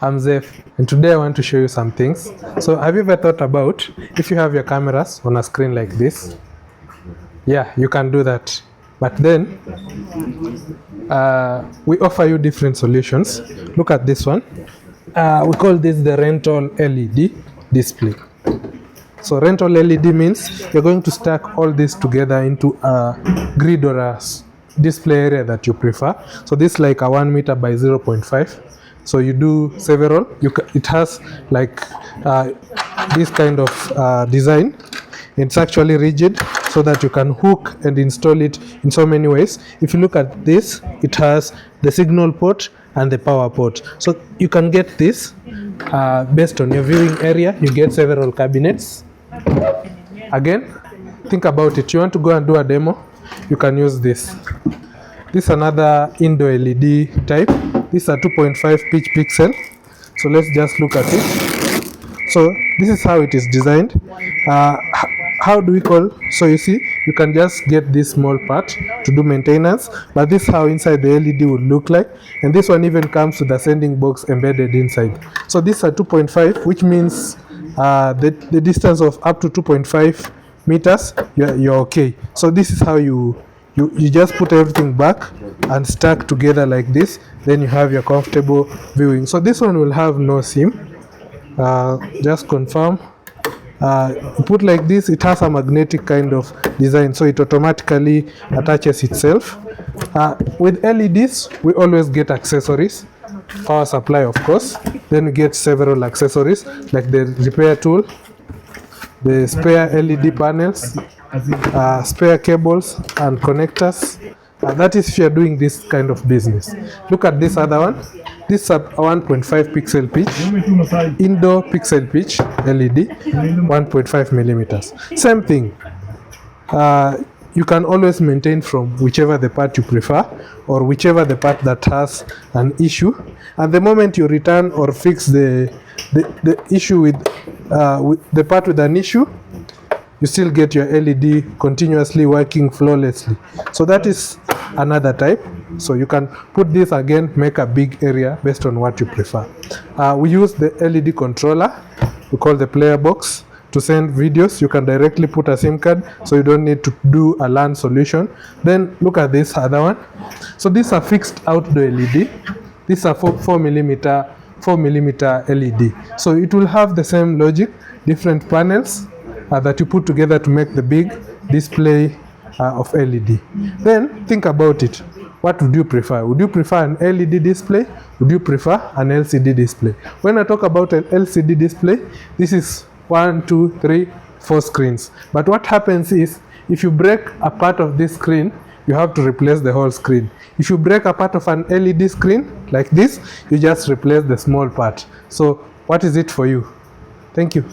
I'm Zeph, and today I want to show you some things. So have you ever thought about if you have your cameras on a screen like this? Yeah, you can do that. But then we offer you different solutions. Look at this one. We call this the rental LED display. So rental LED means you're going to stack all this together into a grid or a display area that you prefer. So this is like a 1 meter by 0.5. So you do several. It has like this kind of design. It's actually rigid so that you can hook and install it in so many ways. If you look at this, it has the signal port and the power port. So you can get this based on your viewing area. You get several cabinets. Again, think about it. You want to go and do a demo, you can use this. This is another indoor LED type. This is a 2.5 pitch pixel. So let's just look at it. So this is how it is designed. How do we call? So you see, you can just get this small part to do maintenance, but this is how inside the LED would look like. And this one even comes with a sending box embedded inside. So this is a 2.5, which means the distance of up to 2.5 meters, you're okay. So this is how you just put everything back and stack together like this. Then you have your comfortable viewing. So this one will have no seam. Just confirm. Put like this, it has a magnetic kind of design, so it automatically attaches itself. With LEDs, we always get accessories. Power supply, of course. Then we get several accessories like the repair tool, the spare LED panels, spare cables and connectors. That is if you're doing this kind of business. Look at this other one. This is a 1.5 pixel pitch, indoor pixel pitch LED, 1.5 millimeters. Same thing. You can always maintain from whichever the part you prefer or whichever the part that has an issue. And the moment you return or fix the issue with the part with an issue, you still get your LED continuously working flawlessly. So that is another type. So you can put this again, make a big area based on what you prefer. We use the LED controller, we call the player box, to send videos. You can directly put a SIM card, so you don't need to do a LAN solution. Then look at this other one. So these are fixed outdoor LED. These are 4 millimeter LED. So it will have the same logic, different panels that you put together to make the big display of LED. Then think about it. What would you prefer? Would you prefer an LED display? Would you prefer an LCD display? When I talk about an LCD display, this is 1, 2, 3, 4 screens. But what happens is, if you break a part of this screen, you have to replace the whole screen. If you break a part of an LED screen like this, you just replace the small part. So what is it for you? Thank you.